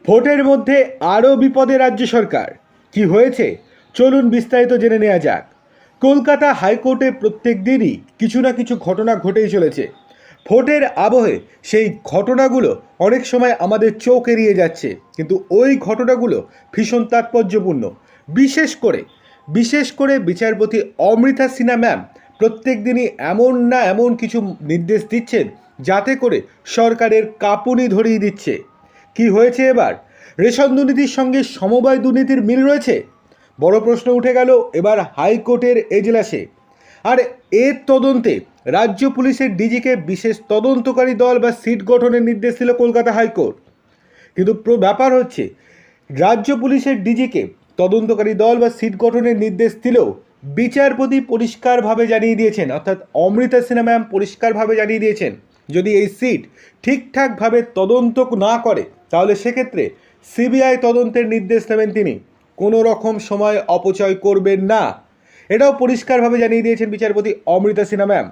ভোটের মধ্যে আরও বিপদে রাজ্য সরকার। কি হয়েছে চলুন বিস্তারিত জেনে নেওয়া যাক। কলকাতা হাইকোর্টে প্রত্যেক দিনই কিছু না কিছু ঘটনা ঘটেই চলেছে। ভোটের আবহে সেই ঘটনাগুলো অনেক সময় আমাদের চোখ এড়িয়ে যাচ্ছে, কিন্তু ওই ঘটনাগুলো ভীষণ তাৎপর্যপূর্ণ। বিশেষ করে বিচারপতি অমৃতা সিনহা ম্যাম প্রত্যেক দিনই এমন কিছু নির্দেশ দিচ্ছেন যাতে করে সরকারের কাঁপুনি ধরিয়ে দিচ্ছে। কি হয়েছে এবার? রেশন দুর্নীতির সঙ্গে সমবায় দুর্নীতির মিল রয়েছে? বড় প্রশ্ন উঠে গেল এবার হাইকোর্টের এজলাসে। আর এর তদন্তে রাজ্য পুলিশের ডিজিকে বিশেষ তদন্তকারী দল বা সিট গঠনের নির্দেশ দিল কলকাতা হাইকোর্ট। কিন্তু ব্যাপার হচ্ছে, রাজ্য পুলিশের ডিজিকে তদন্তকারী দল বা সিট গঠনের নির্দেশ দিলেও বিচারপতি পরিষ্কারভাবে জানিয়ে দিয়েছেন, অর্থাৎ অমৃতা সিনহা ম্যাম পরিষ্কারভাবে জানিয়ে দিয়েছেন, যদি এই সিট ঠিকঠাকভাবে তদন্ত না করে তাহলে সেক্ষেত্রে সিবিআই তদন্তের নির্দেশ দেবেন তিনি। কোনো রকম সময় অপচয় করবেন না, এটাও পরিষ্কারভাবে জানিয়ে দিয়েছেন বিচারপতি অমৃতা সিনহা ম্যাম।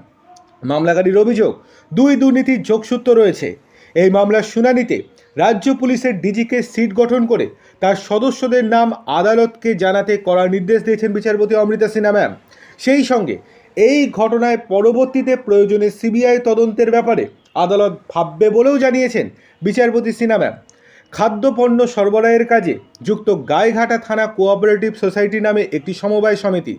মামলাকারীর অভিযোগ, দুই দুর্নীতির যোগসূত্র রয়েছে। এই মামলার শুনানিতে রাজ্য পুলিশের ডিজিকে সিট গঠন করে তার সদস্যদের নাম আদালতকে জানাতে করার নির্দেশ দিয়েছেন বিচারপতি অমৃতা সিনহা ম্যাম। সেই সঙ্গে এই ঘটনায় পরবর্তীতে প্রয়োজনে সিবিআই তদন্তের ব্যাপারে আদালত ভাববে বলেও জানিয়েছেন বিচারপতি সিনহা ম্যাম। খাদ্যপণ্য সরবরাহের কাজে যুক্ত গাইঘাটা থানা কোঅপারেটিভ সোসাইটি নামে একটি সমবায় সমিতি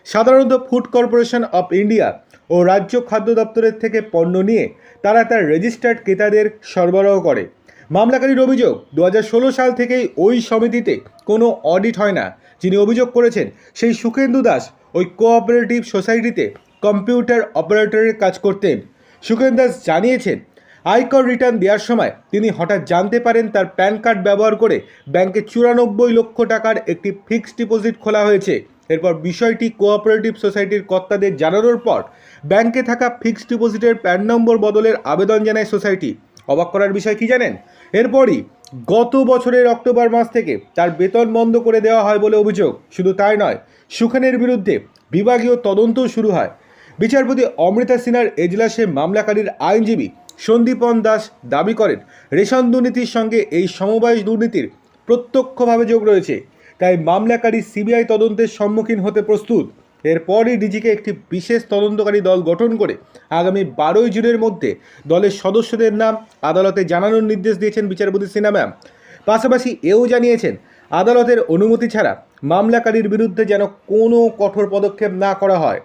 সাধারণত ফুড কর্পোরেশন অফ ইন্ডিয়া ও রাজ্য খাদ্য দপ্তরের থেকে পণ্য নিয়ে তারা তার রেজিস্টার্ড ক্রেতাদের সরবরাহ করে। মামলাকারীর অভিযোগ, 2016 সাল থেকেই ওই সমিতিতে কোনো অডিট হয় না। যিনি অভিযোগ করেছেন সেই সুখেন্দু দাস ওই কোঅপারেটিভ সোসাইটিতে কম্পিউটার অপারেটরের কাজ করতেন। সুখেন্দু দাস জানিয়েছেন, আয়কর রিটার্ন দেওয়ার সময় তিনি হঠাৎ জানতে পারেন তার প্যান কার্ড ব্যবহার করে ব্যাংকে 94 লক্ষ টাকার একটি ফিক্সড ডিপোজিট খোলা হয়েছে। এরপর বিষয়টি কোঅপারেটিভ সোসাইটির কর্তাদের জানানোর পর ব্যাংকে থাকা ফিক্সড ডিপোজিটের প্যান নম্বর বদলের আবেদন জানায় সোসাইটি। অবাক করার বিষয় কি জানেন? এরপরই গত বছরের অক্টোবর মাস থেকে তার বেতন বন্ধ করে দেওয়া হয় বলে অভিযোগ। শুধু তাই নয়, সুখেনের বিরুদ্ধে বিভাগীয় তদন্তও শুরু হয়। বিচারপতি অমৃতা সিনহার এজলাসে মামলাকারীর আইনজীবী সন্দীপন দাস দাবি করেন, রেশন দুর্নীতির সঙ্গে এই সমবায় দুর্নীতির প্রত্যক্ষভাবে যোগ রয়েছে, তাই মামলাকারী সিবিআই তদন্তের সম্মুখীন হতে প্রস্তুত। এরপরই ডিজিকে একটি বিশেষ তদন্তকারী দল গঠন করে আগামী 12 জুনের মধ্যে দলের সদস্যদের নাম আদালতে জানানোর নির্দেশ দিয়েছেন বিচারপতি সিনহা ম্যাম। পাশাপাশি এও জানিয়েছেন, আদালতের অনুমতি ছাড়া মামলাকারীর বিরুদ্ধে যেন কোনো কঠোর পদক্ষেপ না করা হয়।